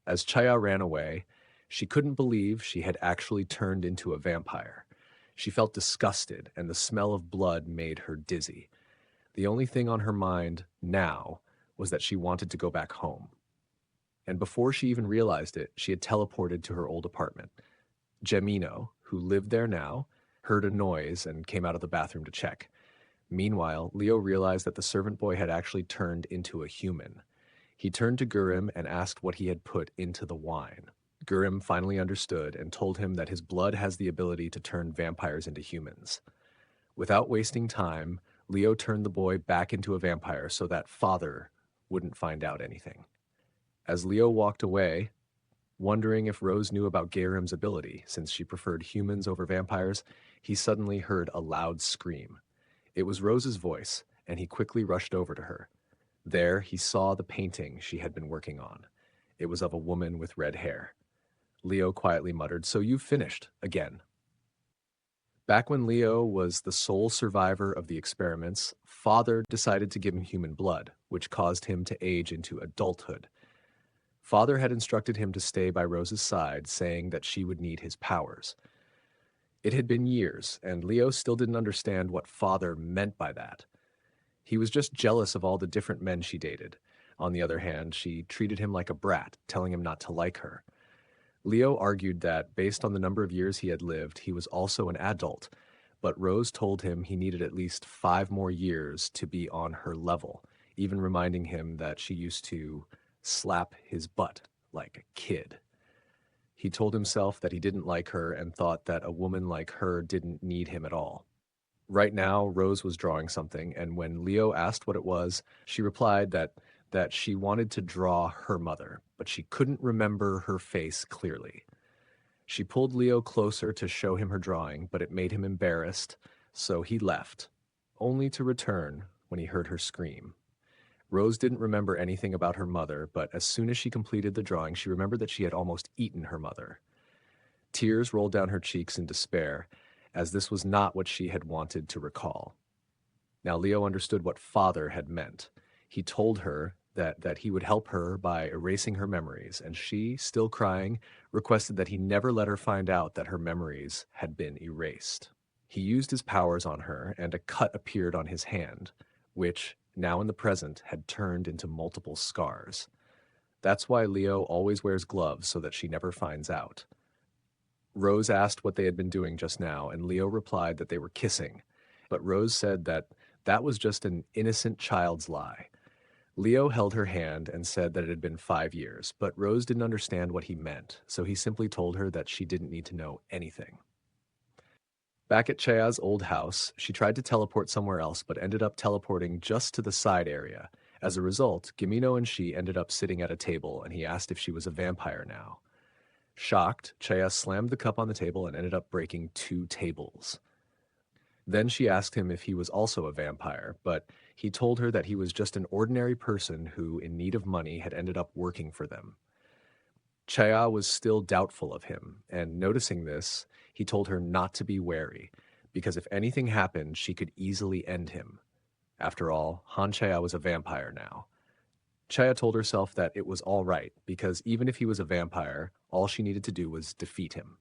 As Chaya ran away, she couldn't believe she had actually turned into a vampire. She felt disgusted, and the smell of blood made her dizzy. The only thing on her mind now was that she wanted to go back home. And before she even realized it, she had teleported to her old apartment. Jamino, who lived there now, heard a noise and came out of the bathroom to check. Meanwhile, Leo realized that the servant boy had actually turned into a human. He turned to Guram and asked what he had put into the wine. Guram finally understood and told him that his blood has the ability to turn vampires into humans. Without wasting time, Leo turned the boy back into a vampire so that father wouldn't find out anything. As Leo walked away, wondering if Rose knew about Guram's ability, since she preferred humans over vampires, he suddenly heard a loud scream. It was Rose's voice, and he quickly rushed over to her. There, he saw the painting she had been working on. It was of a woman with red hair. Leo quietly muttered, "So you've finished, again." Back when Leo was the sole survivor of the experiments, Father decided to give him human blood, which caused him to age into adulthood. Father had instructed him to stay by Rose's side, saying that she would need his powers. It had been years, and Leo still didn't understand what Father meant by that. He was just jealous of all the different men she dated. On the other hand, she treated him like a brat, telling him not to like her. Leo argued that, based on the number of years he had lived, he was also an adult, but Rose told him he needed at least 5 more years to be on her level, even reminding him that she used to slap his butt like a kid. He told himself that he didn't like her and thought that a woman like her didn't need him at all. Right now, Rose was drawing something, and when Leo asked what it was, she replied that she wanted to draw her mother, but she couldn't remember her face clearly. She pulled Leo closer to show him her drawing, but it made him embarrassed, so he left, only to return when he heard her scream. Rose didn't remember anything about her mother, but as soon as she completed the drawing, she remembered that she had almost eaten her mother. Tears rolled down her cheeks in despair, as this was not what she had wanted to recall. Now Leo understood what Father had meant. He told her that he would help her by erasing her memories, and she, still crying, requested that he never let her find out that her memories had been erased. He used his powers on her, and a cut appeared on his hand, which, now in the present, had turned into multiple scars. That's why Leo always wears gloves so that she never finds out. Rose asked what they had been doing just now, and Leo replied that they were kissing, but Rose said that was just an innocent child's lie. Leo held her hand and said that it had been 5 years, but Rose didn't understand what he meant, so he simply told her that she didn't need to know anything. Back at Chaya's old house, she tried to teleport somewhere else, but ended up teleporting just to the side area. As a result, Jamino and she ended up sitting at a table, and he asked if she was a vampire now. Shocked, Chaya slammed the cup on the table and ended up breaking 2 tables. Then she asked him if he was also a vampire, but he told her that he was just an ordinary person who, in need of money, had ended up working for them. Chaya was still doubtful of him, and noticing this, he told her not to be wary, because if anything happened, she could easily end him. After all, Han Chaya was a vampire now. Chaya told herself that it was all right, because even if he was a vampire, all she needed to do was defeat him.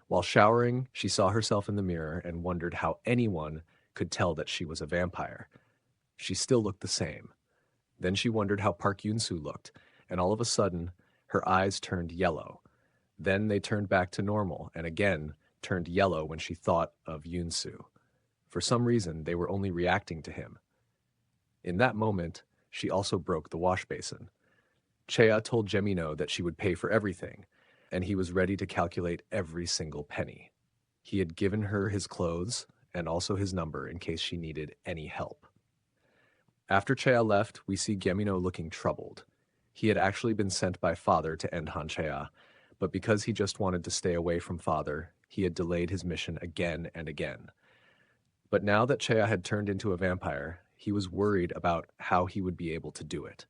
While showering, she saw herself in the mirror and wondered how anyone could tell that she was a vampire. She still looked the same. Then she wondered how Park Yoon-soo looked, and all of a sudden, her eyes turned yellow. Then they turned back to normal, and again turned yellow when she thought of Yoon-soo. For some reason, they were only reacting to him. In that moment, she also broke the wash basin. Chaya told Jamino that she would pay for everything, and he was ready to calculate every single penny. He had given her his clothes and also his number in case she needed any help. After Chaya left, we see Jamino looking troubled. He had actually been sent by Father to end Han Chaya, but because he just wanted to stay away from Father, he had delayed his mission again and again. But now that Chaya had turned into a vampire, he was worried about how he would be able to do it.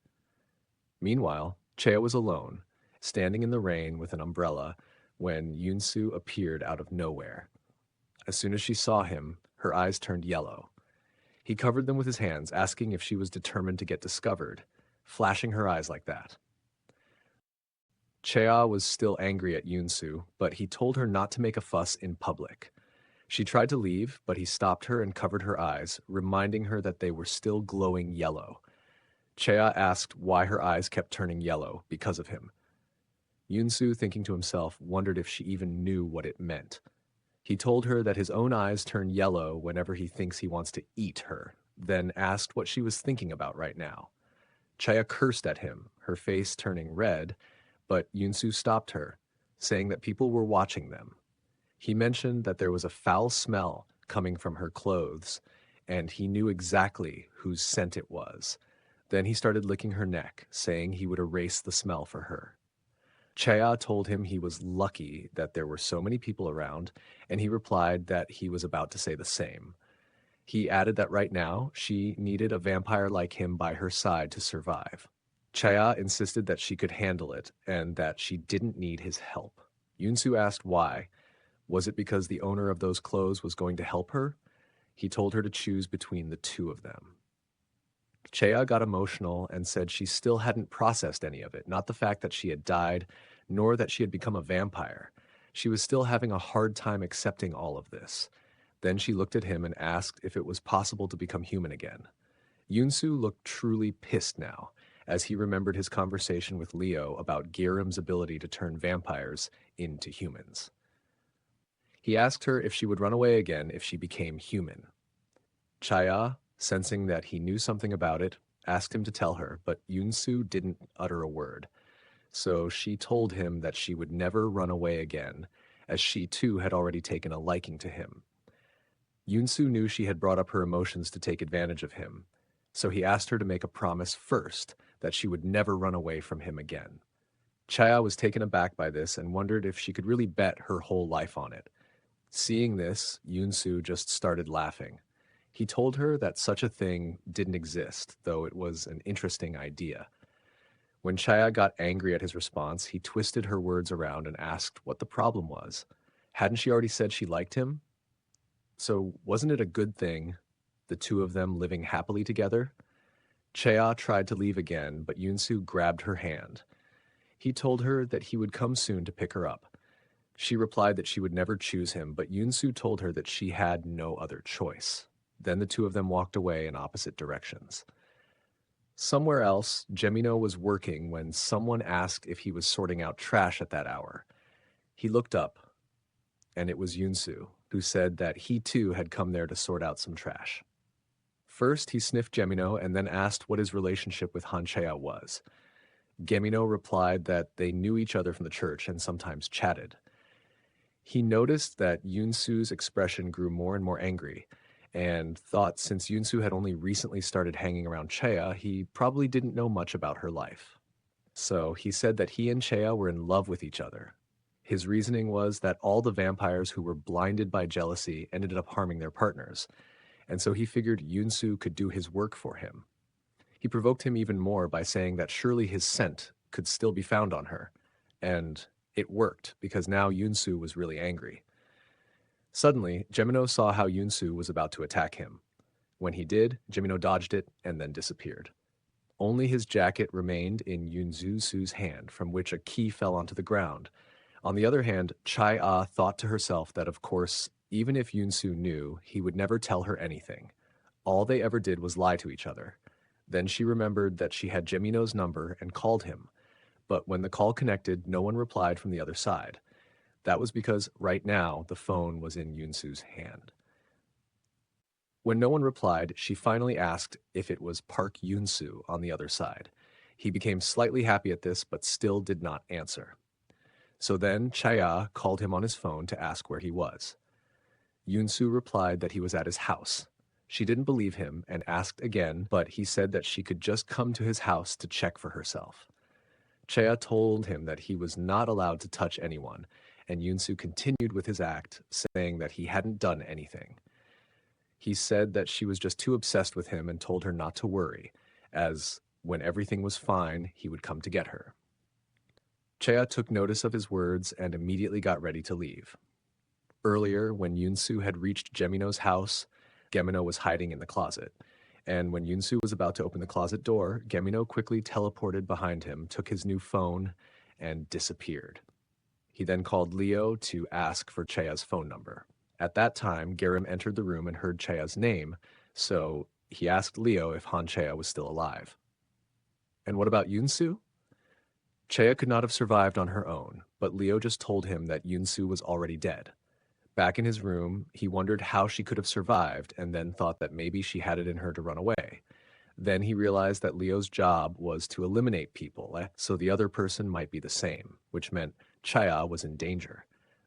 Meanwhile, Chaya was alone, standing in the rain with an umbrella, when Yoon-soo appeared out of nowhere. As soon as she saw him, her eyes turned yellow. He covered them with his hands, asking if she was determined to get discovered, flashing her eyes like that. Chaya was still angry at Yunsu, but he told her not to make a fuss in public. She tried to leave, but he stopped her and covered her eyes, reminding her that they were still glowing yellow. Chaya asked why her eyes kept turning yellow because of him. Yunsu, thinking to himself, wondered if she even knew what it meant. He told her that his own eyes turn yellow whenever he thinks he wants to eat her, then asked what she was thinking about right now. Chaya cursed at him, her face turning red, but Yunsu stopped her, saying that people were watching them. He mentioned that there was a foul smell coming from her clothes, and he knew exactly whose scent it was. Then he started licking her neck, saying he would erase the smell for her. Chaya told him he was lucky that there were so many people around, and he replied that he was about to say the same. He added that right now, she needed a vampire like him by her side to survive. Chaya insisted that she could handle it, and that she didn't need his help. Yunsu asked why. Was it because the owner of those clothes was going to help her? He told her to choose between the two of them. Chaya got emotional and said she still hadn't processed any of it, not the fact that she had died, nor that she had become a vampire. She was still having a hard time accepting all of this. Then she looked at him and asked if it was possible to become human again. Yunsu looked truly pissed now, as he remembered his conversation with Leo about Guram's ability to turn vampires into humans. He asked her if she would run away again if she became human. Chaya, sensing that he knew something about it, asked him to tell her, but Yunsu didn't utter a word. So she told him that she would never run away again, as she too had already taken a liking to him. Yunsu knew she had brought up her emotions to take advantage of him, so he asked her to make a promise first that she would never run away from him again. Chaya was taken aback by this and wondered if she could really bet her whole life on it. Seeing this, Yunsu just started laughing. He told her that such a thing didn't exist, though it was an interesting idea. When Chaya got angry at his response, he twisted her words around and asked what the problem was. Hadn't she already said she liked him? So wasn't it a good thing, the two of them living happily together? Chaya tried to leave again, but Yunsu grabbed her hand. He told her that he would come soon to pick her up. She replied that she would never choose him, but Yunsu told her that she had no other choice. Then the two of them walked away in opposite directions. Somewhere else, Jamino was working when someone asked if he was sorting out trash at that hour. He looked up, and it was Yunsu, who said that he too had come there to sort out some trash. First, he sniffed Jamino and then asked what his relationship with Chaya was. Jamino replied that they knew each other from the church and sometimes chatted. He noticed that Yunsu's expression grew more and more angry, and thought since Yunsu had only recently started hanging around Chaya, he probably didn't know much about her life. So he said that he and Chaya were in love with each other. His reasoning was that all the vampires who were blinded by jealousy ended up harming their partners, and so he figured Yunsu could do his work for him. He provoked him even more by saying that surely his scent could still be found on her, and it worked because now Yunsu was really angry. Suddenly, Jamino saw how Yunsu was about to attack him. When he did, Jamino dodged it and then disappeared. Only his jacket remained in Yunsu's hand, from which a key fell onto the ground. On the other hand, Chaya thought to herself that, of course, even if Yunsu knew, he would never tell her anything. All they ever did was lie to each other. Then she remembered that she had Jamino's number and called him. But when the call connected, no one replied from the other side. That was because right now the phone was in Yunsu's hand. When no one replied, she finally asked if it was Park Yunsu on the other side. He became slightly happy at this, but still did not answer. So then Chaya called him on his phone to ask where he was. Yunsu replied that he was at his house. She didn't believe him and asked again, but he said that she could just come to his house to check for herself. Chaya told him that he was not allowed to touch anyone, and Yunsu continued with his act, saying that he hadn't done anything. He said that she was just too obsessed with him and told her not to worry, as when everything was fine, he would come to get her. Chaya took notice of his words and immediately got ready to leave. Earlier, when Yunsu had reached Jamino's house, Jamino was hiding in the closet, and when Yunsu was about to open the closet door, Jamino quickly teleported behind him, took his new phone, and disappeared. He then called Leo to ask for Chaya's phone number. At that time, Guram entered the room and heard Chaya's name, so he asked Leo if Han Chaya was still alive. And what about Yunsu? Chaya could not have survived on her own, but Leo just told him that Yunsu was already dead. Back in his room, he wondered how she could have survived and then thought that maybe she had it in her to run away. Then he realized that Leo's job was to eliminate people, so the other person might be the same, which meant Chaya was in danger.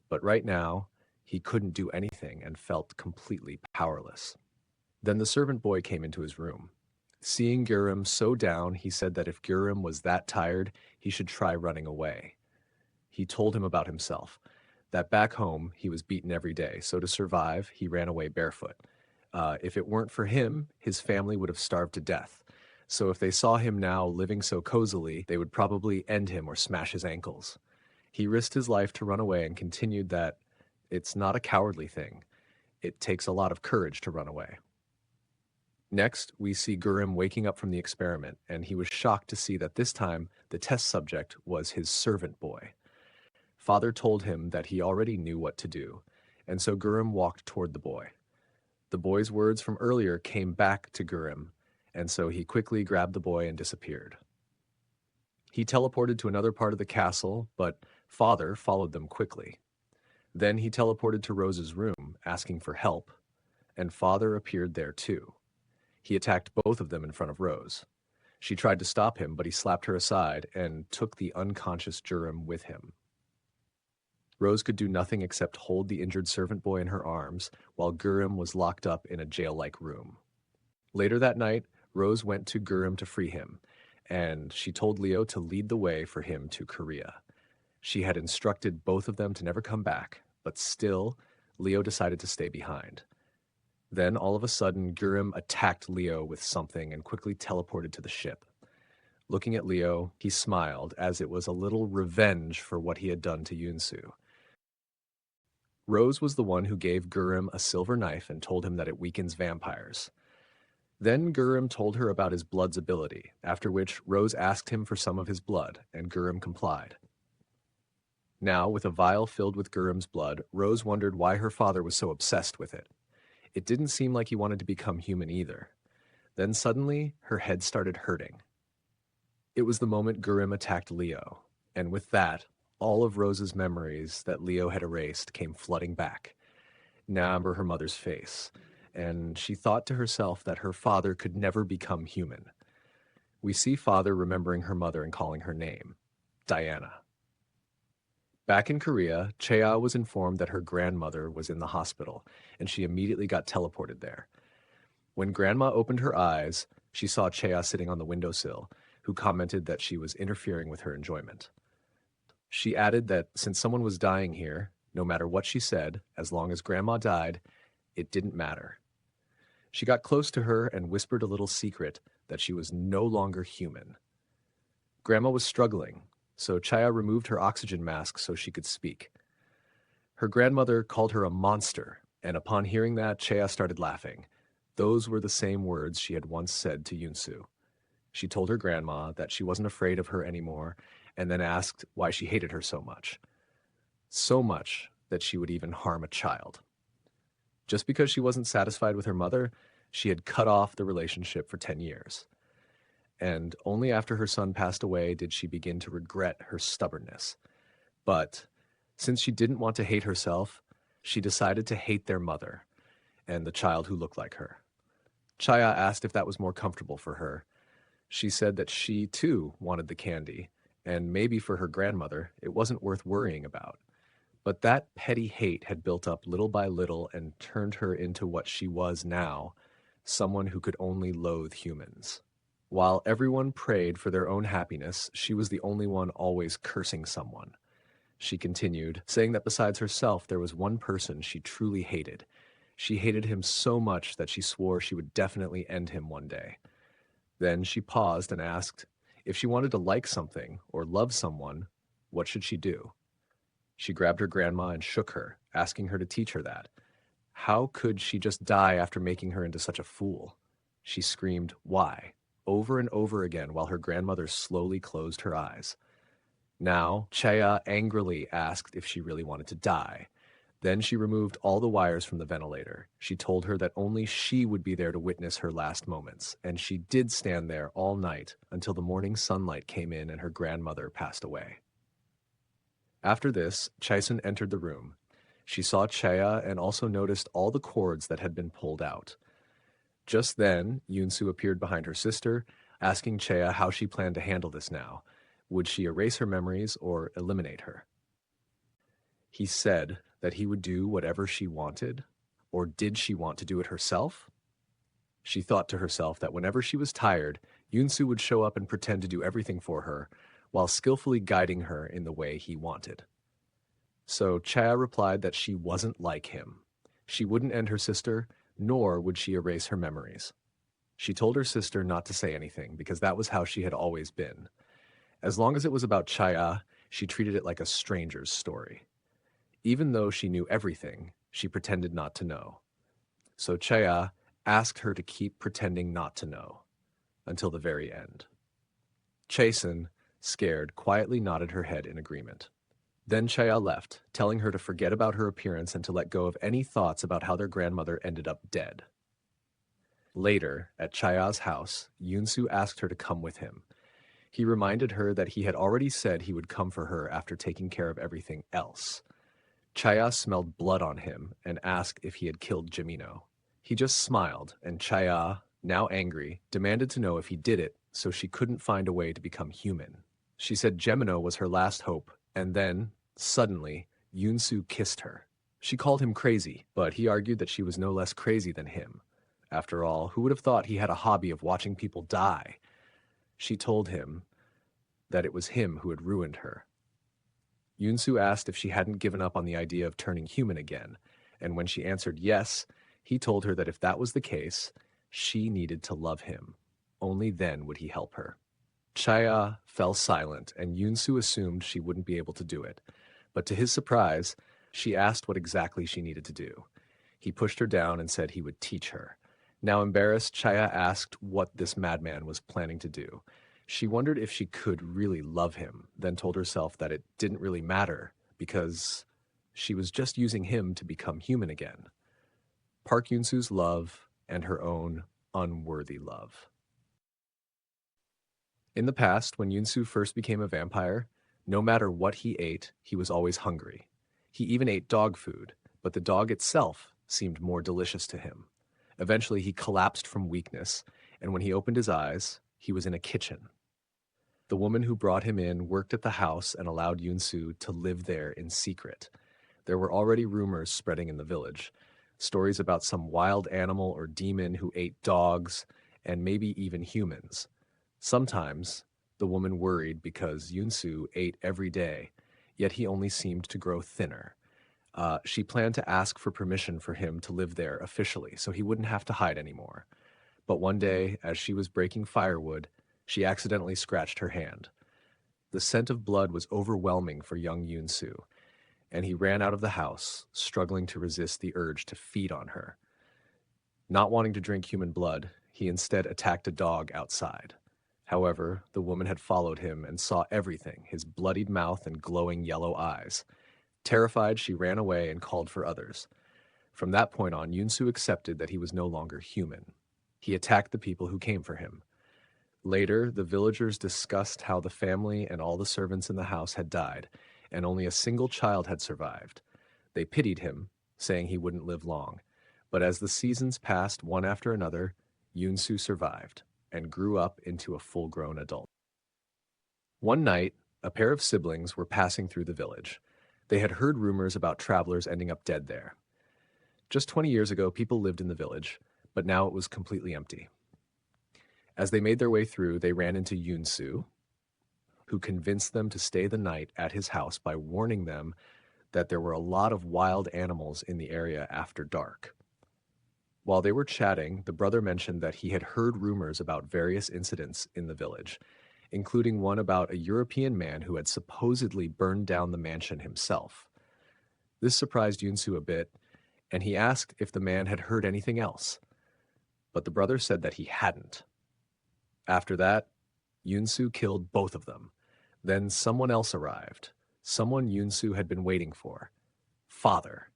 But right now, he couldn't do anything and felt completely powerless. Then the servant boy came into his room. Seeing Guram so down, he said that if Guram was that tired, he should try running away. He told him about himself, that back home he was beaten every day, so to survive, he ran away barefoot. If it weren't for him, his family would have starved to death. So if they saw him now living so cozily, they would probably end him or smash his ankles. He risked his life to run away and continued that it's not a cowardly thing. It takes a lot of courage to run away. Next, we see Guram waking up from the experiment, and he was shocked to see that this time the test subject was his servant boy. Father told him that he already knew what to do, and so Guram walked toward the boy. The boy's words from earlier came back to Guram, and so he quickly grabbed the boy and disappeared. He teleported to another part of the castle, but Father followed them quickly. Then he teleported to Rose's room, asking for help, and Father appeared there too. He attacked both of them in front of Rose. She tried to stop him, but he slapped her aside and took the unconscious Guram with him. Rose could do nothing except hold the injured servant boy in her arms, while Guram was locked up in a jail-like room. Later that night, Rose went to Guram to free him, and she told Leo to lead the way for him to Korea. She had instructed both of them to never come back, but still, Leo decided to stay behind. Then, all of a sudden, Guram attacked Leo with something and quickly teleported to the ship. Looking at Leo, he smiled, as it was a little revenge for what he had done to Yunsu. Rose was the one who gave Guram a silver knife and told him that it weakens vampires. Then Guram told her about his blood's ability, after which Rose asked him for some of his blood, and Guram complied. Now, with a vial filled with Guram's blood, Rose wondered why her father was so obsessed with it. It didn't seem like he wanted to become human either. Then suddenly, her head started hurting. It was the moment Guram attacked Leo, and with that, all of Rose's memories that Leo had erased came flooding back. Now remember her mother's face, and she thought to herself that her father could never become human. We see Father remembering her mother and calling her name, Diana. Back in Korea, Chaya was informed that her grandmother was in the hospital, and she immediately got teleported there. When Grandma opened her eyes, she saw Chaya sitting on the windowsill, who commented that she was interfering with her enjoyment. She added that since someone was dying here, no matter what she said, as long as Grandma died, it didn't matter. She got close to her and whispered a little secret that she was no longer human. Grandma was struggling, so Chaya removed her oxygen mask so she could speak. Her grandmother called her a monster, and upon hearing that, Chaya started laughing. Those were the same words she had once said to Yunsu. She told her grandma that she wasn't afraid of her anymore, and then asked why she hated her so much. So much that she would even harm a child. Just because she wasn't satisfied with her mother, she had cut off the relationship for 10 years. And only after her son passed away did she begin to regret her stubbornness. But since she didn't want to hate herself, she decided to hate their mother and the child who looked like her. Chaya asked if that was more comfortable for her. She said that she, too, wanted the candy, and maybe for her grandmother, it wasn't worth worrying about. But that petty hate had built up little by little and turned her into what she was now, someone who could only loathe humans. While everyone prayed for their own happiness, she was the only one always cursing someone. She continued, saying that besides herself, there was one person she truly hated. She hated him so much that she swore she would definitely end him one day. Then she paused and asked, if she wanted to like something or love someone, what should she do? She grabbed her grandma and shook her, asking her to teach her that. How could she just die after making her into such a fool? She screamed, "Why?" over and over again while her grandmother slowly closed her eyes. Now, Chaya angrily asked if she really wanted to die. Then she removed all the wires from the ventilator. She told her that only she would be there to witness her last moments, and she did stand there all night until the morning sunlight came in and her grandmother passed away. After this, Chaisen entered the room. She saw Chaya and also noticed all the cords that had been pulled out. Just then, Yunsu appeared behind her sister, asking Chaya how she planned to handle this now. Would she erase her memories or eliminate her? He said that he would do whatever she wanted, or did she want to do it herself? She thought to herself that whenever she was tired, Yunsu would show up and pretend to do everything for her, while skillfully guiding her in the way he wanted. So Chaya replied that she wasn't like him. She wouldn't end her sister, nor would she erase her memories. She told her sister not to say anything because that was how she had always been. As long as it was about Chaya, she treated it like a stranger's story. Even though she knew everything, she pretended not to know. So Chaya asked her to keep pretending not to know until the very end. Chasen, scared, quietly nodded her head in agreement. Then Chaya left, telling her to forget about her appearance and to let go of any thoughts about how their grandmother ended up dead. Later, at Chaya's house, Yunsu asked her to come with him. He reminded her that he had already said he would come for her after taking care of everything else. Chaya smelled blood on him and asked if he had killed Jamino. He just smiled, and Chaya, now angry, demanded to know if he did it, so she couldn't find a way to become human. She said Jamino was her last hope, and then, suddenly, Yunsu kissed her. She called him crazy, but he argued that she was no less crazy than him. After all, who would have thought he had a hobby of watching people die? She told him that it was him who had ruined her. Yunsu asked if she hadn't given up on the idea of turning human again, and when she answered yes, he told her that if that was the case, she needed to love him. Only then would he help her. Chaya fell silent, and Yunsu assumed she wouldn't be able to do it. But to his surprise, she asked what exactly she needed to do. He pushed her down and said he would teach her. Now embarrassed, Chaya asked what this madman was planning to do. She wondered if she could really love him, then told herself that it didn't really matter because she was just using him to become human again. Park Yunsu's love and her own unworthy love. In the past, when Yunsu first became a vampire, no matter what he ate, he was always hungry. He even ate dog food, but the dog itself seemed more delicious to him. Eventually, he collapsed from weakness, and when he opened his eyes, he was in a kitchen. The woman who brought him in worked at the house and allowed Yunsu to live there in secret. There were already rumors spreading in the village, stories about some wild animal or demon who ate dogs and maybe even humans. Sometimes, the woman worried because Yunsu ate every day, yet he only seemed to grow thinner. She planned to ask for permission for him to live there officially so he wouldn't have to hide anymore. But one day, as she was breaking firewood, she accidentally scratched her hand. The scent of blood was overwhelming for young Yunsu, and he ran out of the house, struggling to resist the urge to feed on her. Not wanting to drink human blood, he instead attacked a dog outside. However, the woman had followed him and saw everything, his bloodied mouth and glowing yellow eyes. Terrified, she ran away and called for others. From that point on, Yunsu accepted that he was no longer human. He attacked the people who came for him. Later, the villagers discussed how the family and all the servants in the house had died, and only a single child had survived. They pitied him, saying he wouldn't live long. But as the seasons passed one after another, Yunsu survived and grew up into a full-grown adult. One night, a pair of siblings were passing through the village. They had heard rumors about travelers ending up dead there. Just 20 years ago, people lived in the village, but now it was completely empty. As they made their way through, they ran into Yunsu, who convinced them to stay the night at his house by warning them that there were a lot of wild animals in the area after dark. While they were chatting, the brother mentioned that he had heard rumors about various incidents in the village, including one about a European man who had supposedly burned down the mansion himself. This surprised Yunsu a bit, and he asked if the man had heard anything else. But the brother said that he hadn't. After that, Yunsu killed both of them. Then someone else arrived. Someone Yunsu had been waiting for. Father.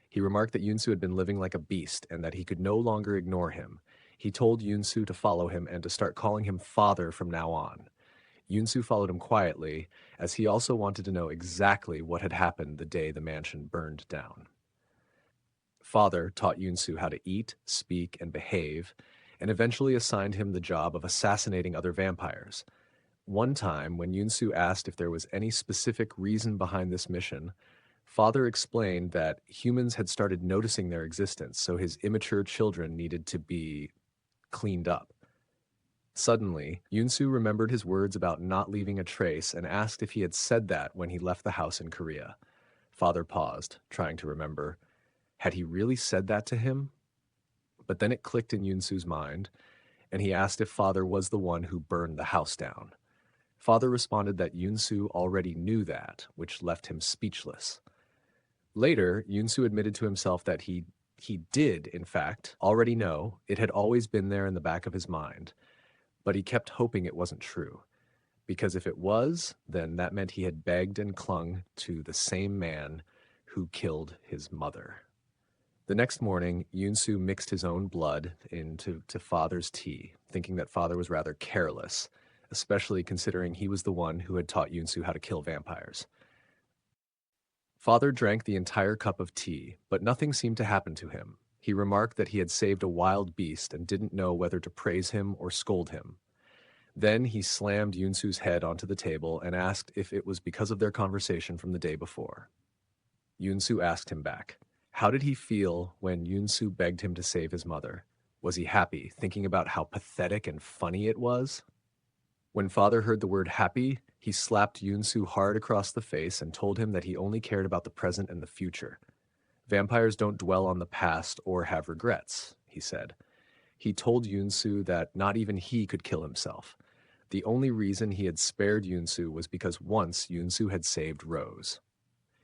He remarked that Yunsu had been living like a beast and that he could no longer ignore him. He told Yunsu to follow him and to start calling him father from now on. Yunsu followed him quietly, as he also wanted to know exactly what had happened the day the mansion burned down. Father taught Yunsu how to eat, speak, and behave, and eventually assigned him the job of assassinating other vampires. One time, when Yunsu asked if there was any specific reason behind this mission, Father explained that humans had started noticing their existence, so his immature children needed to be cleaned up. Suddenly, Yunsu remembered his words about not leaving a trace and asked if he had said that when he left the house in Korea. Father paused, trying to remember. Had he really said that to him? But then it clicked in Yunsu's mind, and he asked if Father was the one who burned the house down. Father responded that Yunsu already knew that, which left him speechless. Later, Yunsu admitted to himself that he did, in fact, already know. It had always been there in the back of his mind. But he kept hoping it wasn't true, because if it was, then that meant he had begged and clung to the same man who killed his mother. The next morning, Yunsu mixed his own blood into Father's tea, thinking that Father was rather careless, especially considering he was the one who had taught Yunsu how to kill vampires. Father drank the entire cup of tea, but nothing seemed to happen to him. He remarked that he had saved a wild beast and didn't know whether to praise him or scold him. Then he slammed Yunsu's head onto the table and asked if it was because of their conversation from the day before. Yunsu asked him back. How did he feel when Yunsu begged him to save his mother? Was he happy, thinking about how pathetic and funny it was? When Father heard the word happy, he slapped Yunsu hard across the face and told him that he only cared about the present and the future. Vampires don't dwell on the past or have regrets, he said. He told Yunsu that not even he could kill himself. The only reason he had spared Yunsu was because once Yunsu had saved Rose.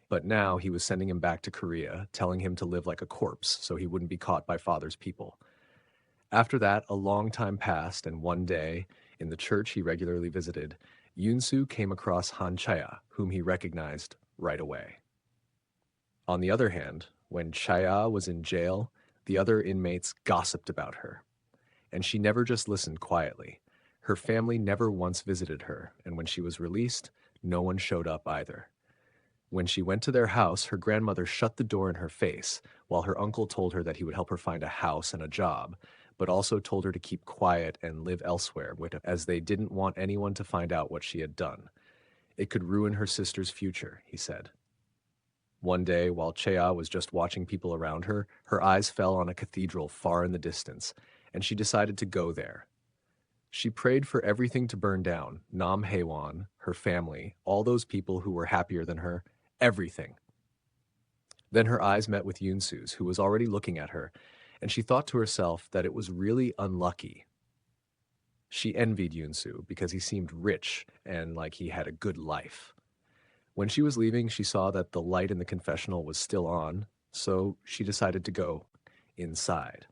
But now he was sending him back to Korea, telling him to live like a corpse so he wouldn't be caught by Father's people. After that, a long time passed, and one day, in the church he regularly visited, Yunsu came across Chaya, whom he recognized right away. On the other hand, when Chaya was in jail, the other inmates gossiped about her. And she never just listened quietly. Her family never once visited her, and when she was released, no one showed up either. When she went to their house, her grandmother shut the door in her face, while her uncle told her that he would help her find a house and a job, but also told her to keep quiet and live elsewhere, as they didn't want anyone to find out what she had done. It could ruin her sister's future, he said. One day, while Chaya was just watching people around her, her eyes fell on a cathedral far in the distance, and she decided to go there. She prayed for everything to burn down, Nam Haewon, her family, all those people who were happier than her, everything. Then her eyes met with Yunsu's, who was already looking at her, and she thought to herself that it was really unlucky. She envied Yunsu because he seemed rich and like he had a good life. When she was leaving, she saw that the light in the confessional was still on, so she decided to go inside.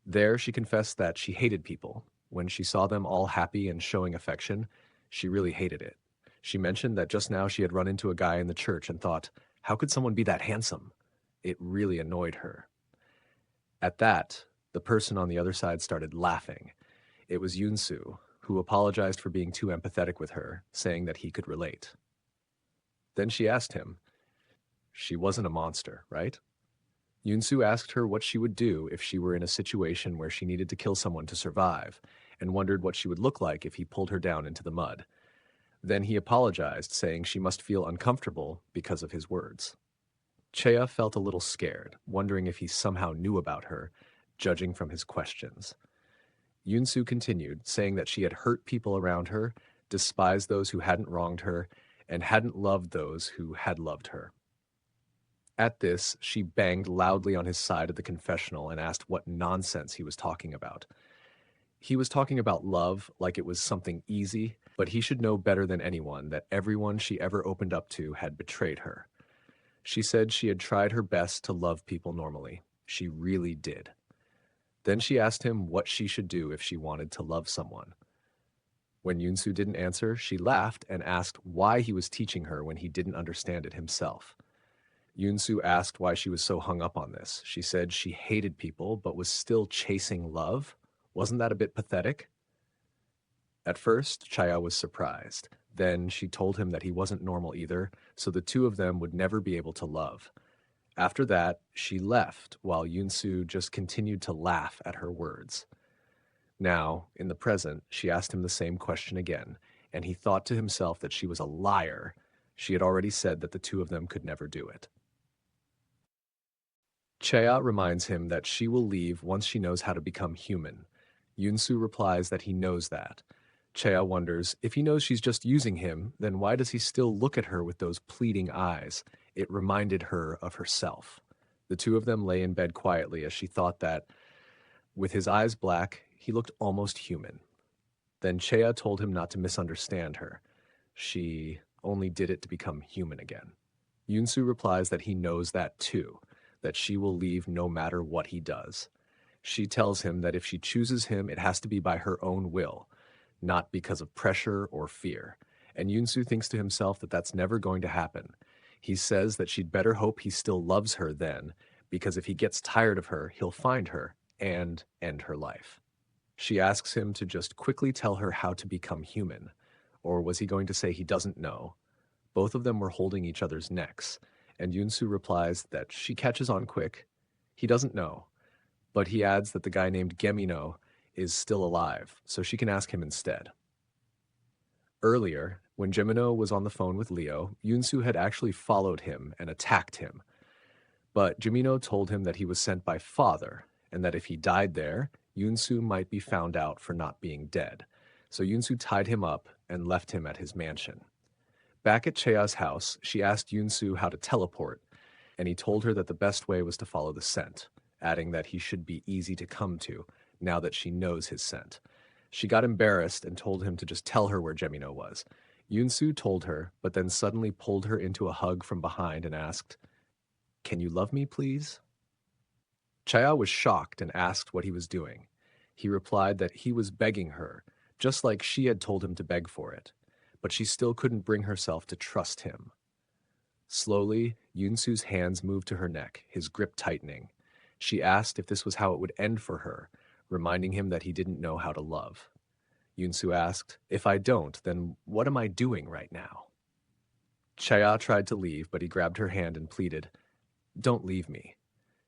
There, she confessed that she hated people. When she saw them all happy and showing affection, she really hated it. She mentioned that just now she had run into a guy in the church and thought, how could someone be that handsome? It really annoyed her. At that, the person on the other side started laughing. It was Yunsu, who apologized for being too empathetic with her, saying that he could relate. Then she asked him, she wasn't a monster, right? Yunsu asked her what she would do if she were in a situation where she needed to kill someone to survive, and wondered what she would look like if he pulled her down into the mud. Then he apologized, saying she must feel uncomfortable because of his words. Chaya felt a little scared, wondering if he somehow knew about her, judging from his questions. Yunsu continued, saying that she had hurt people around her, despised those who hadn't wronged her, and hadn't loved those who had loved her. At this, she banged loudly on his side of the confessional and asked what nonsense he was talking about. He was talking about love like it was something easy, but he should know better than anyone that everyone she ever opened up to had betrayed her. She said she had tried her best to love people normally. She really did. Then she asked him what she should do if she wanted to love someone. When Yunsu didn't answer, she laughed and asked why he was teaching her when he didn't understand it himself. Yunsu asked why she was so hung up on this. She said she hated people but was still chasing love. Wasn't that a bit pathetic? At first, Chaya was surprised. Then she told him that he wasn't normal either, so the two of them would never be able to love. After that, she left while Yunsu just continued to laugh at her words. Now, in the present, she asked him the same question again, and he thought to himself that she was a liar. She had already said that the two of them could never do it. Chaya reminds him that she will leave once she knows how to become human. Yunsu replies that he knows that. Chaya wonders, if he knows she's just using him, then why does he still look at her with those pleading eyes? It reminded her of herself. The two of them lay in bed quietly as she thought that, with his eyes black, he looked almost human. Then Chaya told him not to misunderstand her. She only did it to become human again. Yunsu replies that he knows that too, that she will leave no matter what he does. She tells him that if she chooses him, it has to be by her own will, not because of pressure or fear. And Yunsu thinks to himself that that's never going to happen. He says that she'd better hope he still loves her then, because if he gets tired of her, he'll find her and end her life. She asks him to just quickly tell her how to become human. Or was he going to say he doesn't know? Both of them were holding each other's necks, and Yunsu replies that she catches on quick. He doesn't know, but he adds that the guy named Jamino is still alive, so she can ask him instead. Earlier, when Jamino was on the phone with Leo, Yunsu had actually followed him and attacked him. But Jamino told him that he was sent by Father, and that if he died there, Yunsu might be found out for not being dead. So Yunsu tied him up and left him at his mansion. Back at Chea's house, she asked Yunsu how to teleport, and he told her that the best way was to follow the scent, adding that he should be easy to come to, now that she knows his scent. She got embarrassed and told him to just tell her where Jamino was. Yunsu told her, but then suddenly pulled her into a hug from behind and asked, "Can you love me, please?" Chaya was shocked and asked what he was doing. He replied that he was begging her, just like she had told him to beg for it, but she still couldn't bring herself to trust him. Slowly, Yunsu's hands moved to her neck, his grip tightening. She asked if this was how it would end for her, reminding him that he didn't know how to love. Yunsu asked, "If I don't, then what am I doing right now?" Chaya tried to leave, but he grabbed her hand and pleaded, "Don't leave me."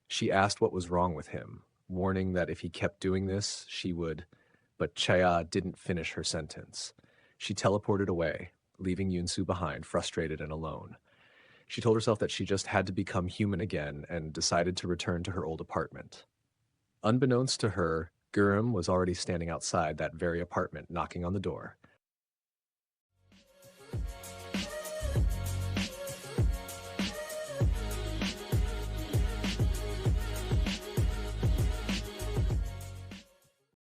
She asked what was wrong with him, warning that if he kept doing this, she would, but Chaya didn't finish her sentence. She teleported away, leaving Yunsu behind, frustrated and alone. She told herself that she just had to become human again and decided to return to her old apartment. Unbeknownst to her, Guram was already standing outside that very apartment, knocking on the door.